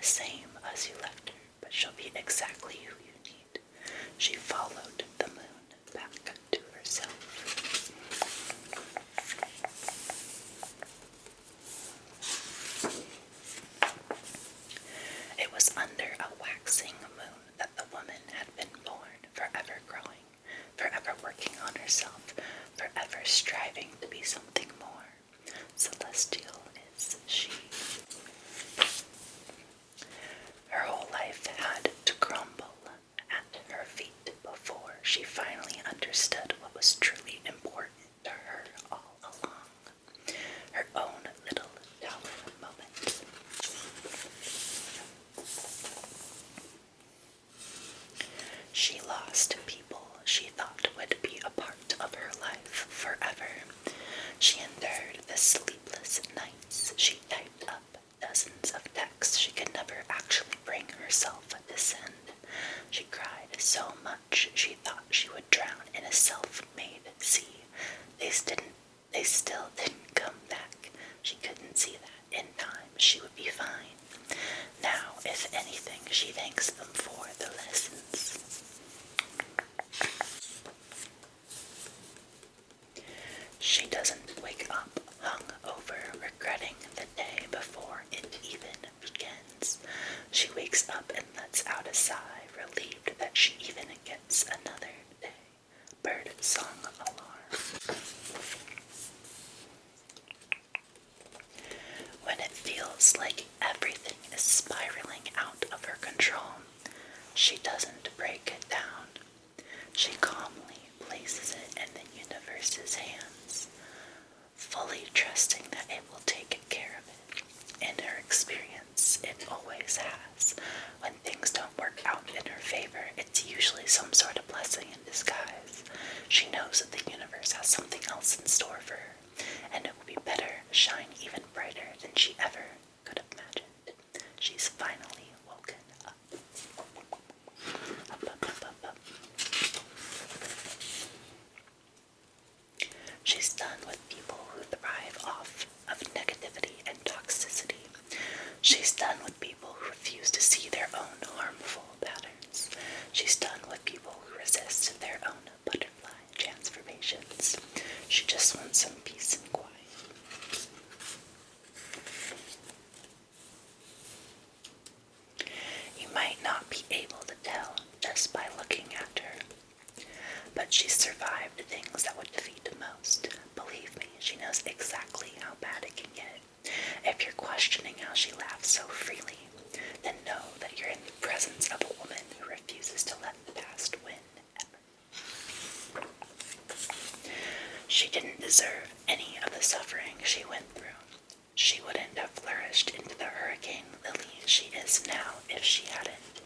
same as you left her, but she'll be exactly who you need. She followed the moon back to herself. It was under a waxing moon that the woman had been born, forever growing, forever working on herself, forever striving to be something more. Celestial is she. Her whole life had to crumble at her feet before she finally understood what was truly important to her all along. Her own little tower moment. She lost people she thought would be a part of her life forever. She endured the sleepless nights. She typed up dozens of texts she could never actually bring herself to send. She cried so much she thought she would drown in a self-made sea. They still didn't come back. She couldn't see that in time she would be fine. Now, if anything, she thanks them for the lessons. She doesn't wake up hungover, regretting the day before it even begins. She wakes up and lets out a sigh, relieved that she even gets another day. Bird song alarm. When it feels like everything is spiraling out of her control, she doesn't break it down. She calmly places it in the universe's hands, fully trusting that it will take care of it. In her experience, it always has. When things don't work out in her favor, it's usually some sort of blessing in disguise. She knows that the universe has something else in store for her, and it will be better, shine even brighter than she ever could have imagined. She's finally woken up. Up. She's done with people who thrive off of negativity and toxicity. She's done with people who refuse to see their own harmful patterns. She's done with people who resist their own butterfly transformations. She just wants some peace and quiet. You might not be able to tell just by looking at her, but she survived things that would defeat most. Believe me, she knows exactly how bad it can get. If you're questioning how she laughs so freely, then know that you're in the presence of a woman who refuses to let the past win, ever. She didn't deserve any of the suffering she went through. She wouldn't have flourished into the hurricane lily she is now if she hadn't.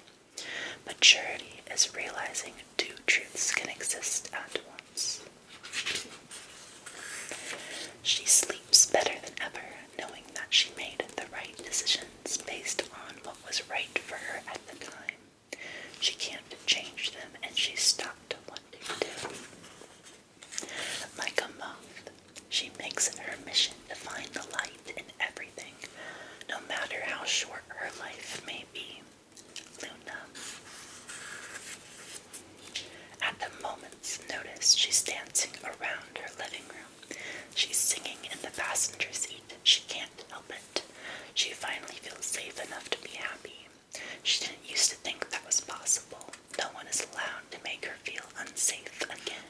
Maturity is realizing two truths can exist at once. She sleeps better than ever, knowing that she made the right decisions based on what was right for her at the time. She can't change them, and she stopped wanting to. Like a moth, she makes it her mission to find the light in everything, no matter how short her life may be. Luna. At the moment's notice, she's dancing around her living room. She's singing in the passenger seat. She can't help it. She finally feels safe enough to be happy. She didn't used to think that was possible. No one is allowed to make her feel unsafe again.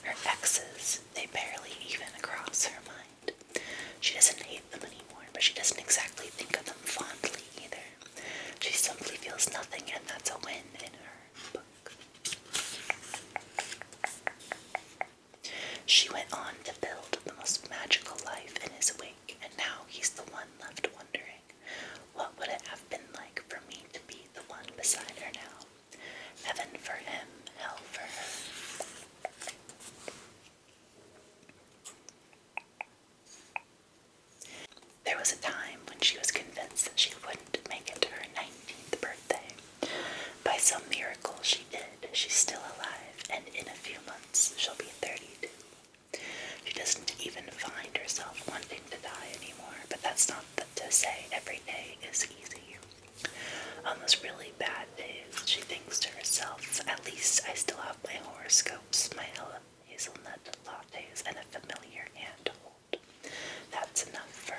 Her exes, they barely even cross her mind. She doesn't hate them anymore, but she doesn't exactly think of them fondly either. She simply feels nothing, and that's a win in her book. She went on to build the most magical life in his wake, and now he's the one left wondering, what would it have been like for me to be the one beside her now? Heaven for him, hell for her. There was a time when she was convinced that she wouldn't make it to her 19th birthday. By some miracle she did. She's still alive, and in a few months she'll be 32. She doesn't even find herself wanting to die anymore, but that that's not to say every day is easy. On those really bad days, she thinks to herself, at least I still have my horoscopes, my hazelnut lattes, and a familiar hand to hold. That's enough for her.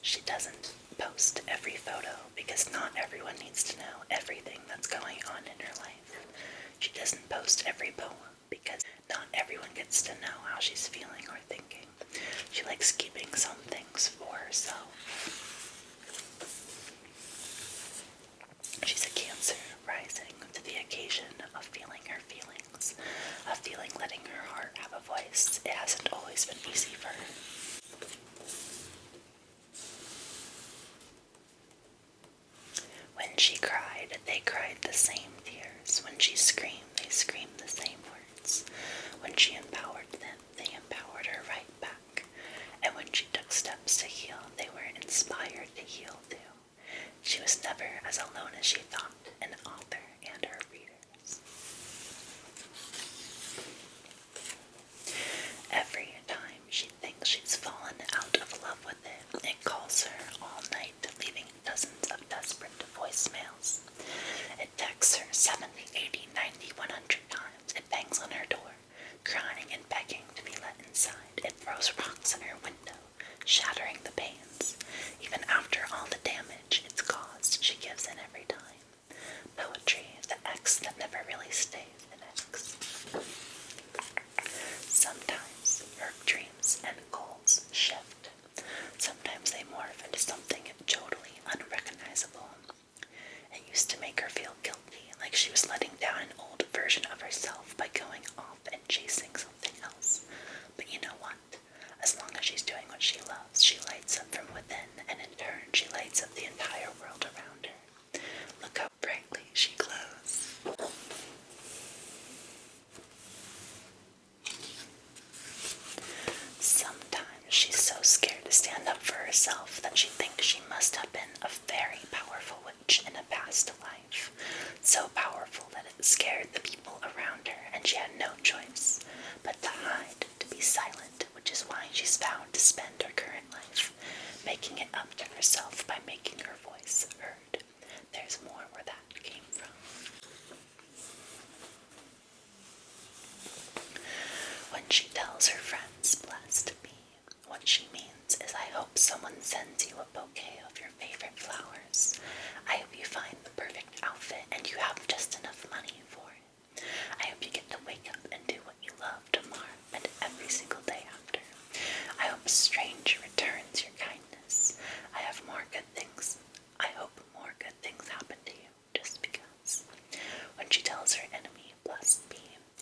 She doesn't post every photo because not everyone needs to know everything that's going on in her life. She doesn't post every poem because not everyone gets to know how she's feeling or thinking. She likes keeping some things for herself. She's a Cancer rising to the occasion of feeling her feelings, of feeling letting her heart have a voice. It hasn't always been easy for her. When she cried, they cried the same tears. When she screamed, they screamed the same words. When she empowered them, they empowered her right back. And when she took steps to heal, they were inspired to heal too. She was never as alone as she thought, an author and her readers. Every time she thinks she's fallen out of love with it, it calls her all night, leaving dozens of desperate voicemails. It texts her 70, 80, 90, 100 times. It bangs on her door, crying and begging to be let inside. It throws rocks in her window, shattering the panes. Even after all the damage it's caused, she gives in every time. Poetry is the X that never really stays an X. Sometimes her dreams and goals shift. Sometimes they morph into something totally unrecognizable. It used to make her feel guilty, like she was letting down an old version of herself by going off and chasing something else. But you know what? As long as she's doing what she loves, she lights up from within, and in turn, she lights up the entire world around her. Look how brightly she glows. Sometimes she's so scared to stand up for herself that she thinks she must have been a very powerful witch in a past life. So powerful that it scared the people around her, and she had no choice but to hide, to be silent, which is why she's vowed to spend her current life making it up to herself by making her voice heard. There's more where that came from. When she tells her friends, blessed be, what she means is I hope someone sends you a bouquet of your favorite flowers. I hope you find the perfect outfit and you have just enough money for it. I hope you get to wake up and do what you love tomorrow and every single day after. I hope a stranger returns your kindness. I have more good things. I hope more good things happen to you just because. When she tells her enemy, blessed be,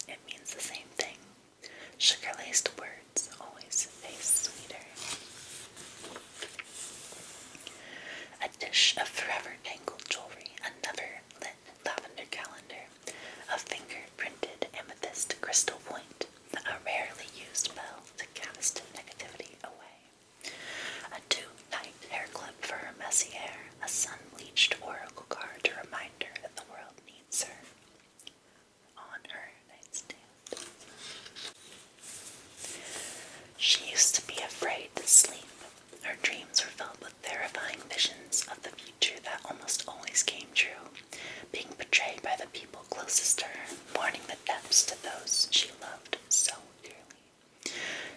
it means the same thing. Sugar-laced words always taste sweeter. A dish of forever tangled jewelry, a never-lit lavender calendar, a finger-printed amethyst crystal point, a rarely used bell to cast negativity away, a too-tight hair clip for her messy hair, a sun-bleached oracle card to remind her that the world needs her on her nightstand. She used to be afraid to sleep. Her dreams were filled with terrifying visions of the future that almost always came true, being betrayed by the people closest to her, mourning the depths to those she loved so dearly.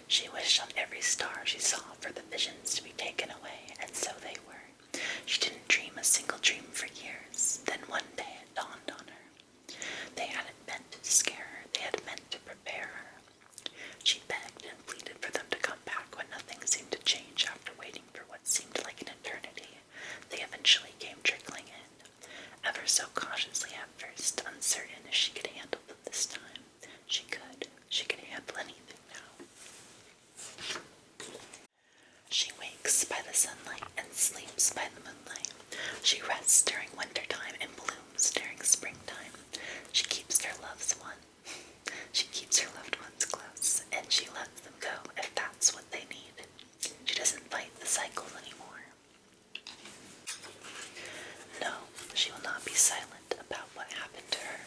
She wished on every star she saw for the visions to be taken away, and so they were. She didn't dream a single dream for years. Then one day it dawned on her. They hadn't meant to scare her, they had meant to prepare her. She begged and pleaded for them to come back when nothing seemed to change after waiting for what seemed like an eternity. They eventually came trickling in, ever so cautiously at first, uncertain if she could handle them this time. She could. She could handle anything now. She wakes by the sunlight and sleeps by the moonlight. She rests during wintertime and blooms during springtime. She keeps her loved one. She keeps her loved ones close, and she lets them go if that's what they need. She doesn't fight the cycle anymore. No, she will not be silent about what happened to her.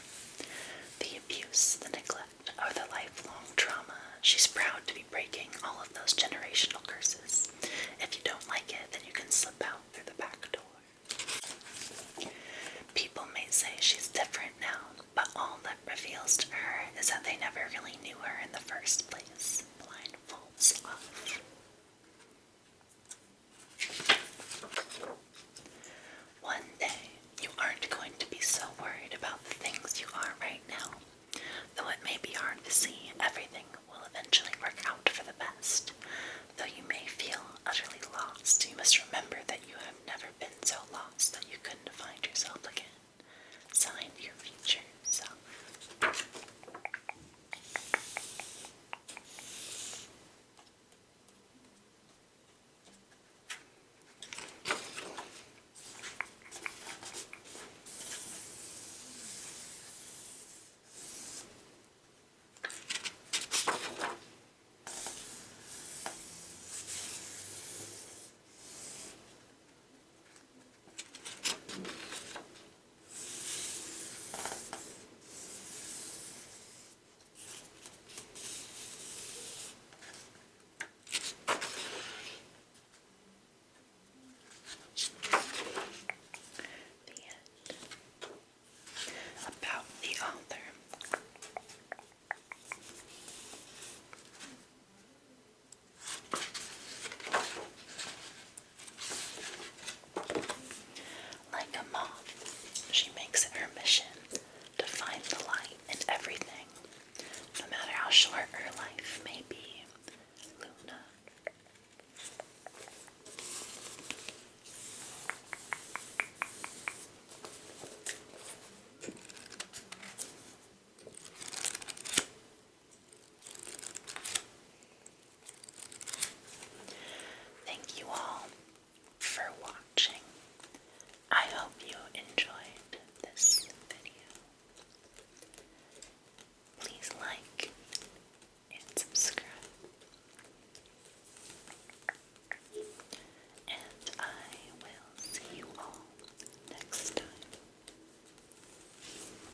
The abuse, the neglect, or the lifelong those generational curses. If you don't like it, then you can slip out through the back door. People may say she's different now, but all that reveals to her is that they never really knew her in the first place. Blindfolds off. One day, you aren't going to be so worried about the things you are right now. Though it may be hard to see, everything